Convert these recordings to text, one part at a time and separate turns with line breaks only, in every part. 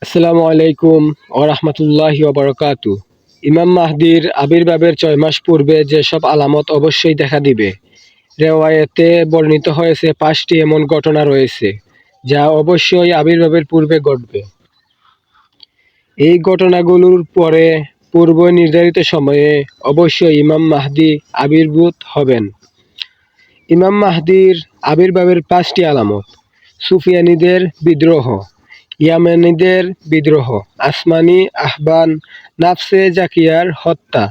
আসসালামু আলাইকুম ওয়া রাহমাতুল্লাহি ওয়া বারাকাতুহু। ইমাম মাহদির আবির্ভাবের ৬ মাস পূর্বে যেসব আলামত অবশ্যই দেখা দিবে। রেওয়ায়েতে বর্ণিত হয়েছে ৫টি এমন ঘটনা রয়েছে যা অবশ্যই আবির্ভাবের পূর্বে ঘটবে। এই ঘটনাগুলোর পরে পূর্ব নির্ধারিত সময়ে অবশ্যই ইমাম মাহদি আবির্ভূত হবেন। ইমাম মাহদির আবির্ভাবের ৫টি আলামত: সুফিয়ানীদের বিদ্রোহ, ইয়ামানীদের বিদ্রোহ, আসমানি আহবান, নাফসে জাকিয়ার হত্যা।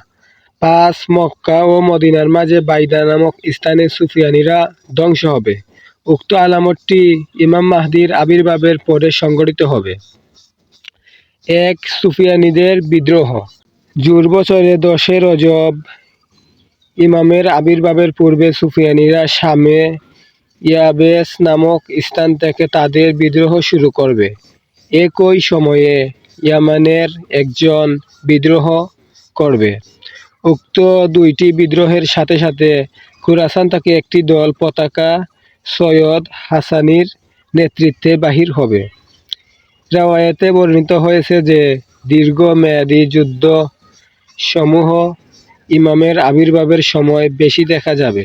৫. মক্কা ও মদিনার মাঝে বাইদা নামক স্থানে সুফিয়ানীরা ধ্বংস হবে। উক্ত আলামতটি ইমাম মাহদির আবির্ভাবের পরে সংঘটিত হবে। ১. সুফিয়ানীদের বিদ্রোহ। জুর বছরে ১০ রজব ইমামের আবির্ভাবের পূর্বে সুফিয়ানীরা শামে ইয়াবেস নামক স্থান থেকে তাদের বিদ্রোহ শুরু করবে। একই সময়ে ইয়ামানের একজন বিদ্রোহ করবে। উক্ত দুইটি বিদ্রোহের সাথে সাথে খুরাসান থেকে একটি দল পতাকা সৈয়দ হাসানির নেতৃত্বে বাহির হবে। রেওয়ায়েতে বর্ণিত হয়েছে যে দীর্ঘমেয়াদী যুদ্ধ সমূহ ইমামের আবির্ভাবের সময় বেশি দেখা যাবে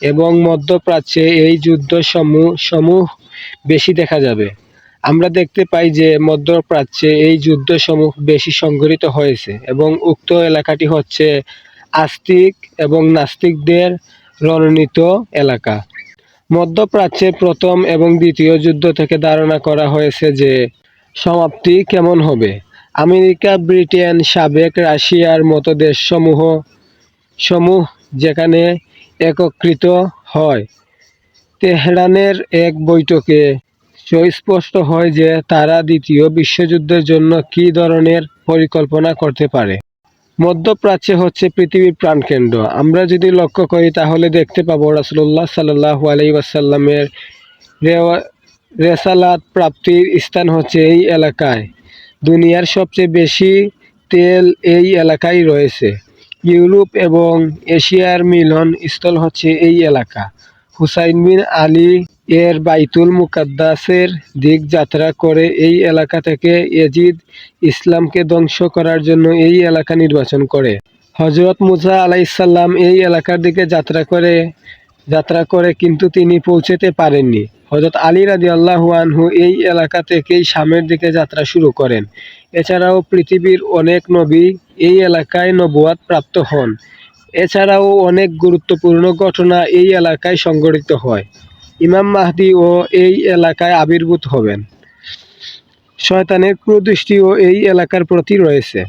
এবং মধ্যপ্রাচ্যে এই যুদ্ধ সমূহ বেশি দেখা যাবে। আমরা দেখতে পাই যে মধ্যপ্রাচ্যে এই যুদ্ধসমূহ বেশি সংঘটিত হয়েছে এবং উক্ত এলাকাটি হচ্ছে আস্তিক এবং নাস্তিকদের রণনীত এলাকা। মধ্যপ্রাচ্যে প্রথম এবং দ্বিতীয় যুদ্ধ থেকে ধারণা করা হয়েছে যে সমাপ্তি কেমন হবে। আমেরিকা, ব্রিটেন, সাবেক রাশিয়ার মতো দেশসমূহ যেখানে একত্রিত হয়। তেহরানের এক বৈঠকে সুস্পষ্ট হয় যে তারা দ্বিতীয় বিশ্বযুদ্ধের জন্য কী ধরনের পরিকল্পনা করতে পারে। মধ্যপ্রাচ্যে হচ্ছে পৃথিবীর প্রাণকেন্দ্র। আমরা যদি লক্ষ্য করি তাহলে দেখতে পাবো রাসূলুল্লাহ সাল্লাল্লাহু আলাইহি ওয়াসাল্লামের রেসালাত প্রাপ্তির স্থান হচ্ছে এই এলাকায়। দুনিয়ার সবচেয়ে বেশি তেল এই এলাকায় রয়েছে। ইউরোপ এবং এশিয়ার মিলন স্থল হচ্ছে এই এলাকা। হুসাইন বিন আলী এর বাইতুল মুকাদ্দাসের দিক যাত্রা করে এই এলাকা থেকে ইয়াজিদ ইসলামকে ধ্বংস করার জন্য এই এলাকা নির্বাচন করে। হযরত মুসা আলাইহিসসালাম এই এলাকার দিকে যাত্রা করে কিন্তু তিনি পৌঁছতে পারেননি। হযরত আলী রাদিয়াল্লাহু আনহু এই এলাকা থেকেই শামের দিকে যাত্রা শুরু করেন। এছাড়াও পৃথিবীর অনেক নবী এই এলাকায় নবুয়াত প্রাপ্ত হন। এছাড়াও অনেক গুরুত্বপূর্ণ ঘটনা এই এলাকায় সংঘটিত হয়। ইমাম মাহদিও এই এলাকায় আবির্ভূত হবেন। শয়তানের কুদৃষ্টিও এই এলাকার প্রতি রয়েছে।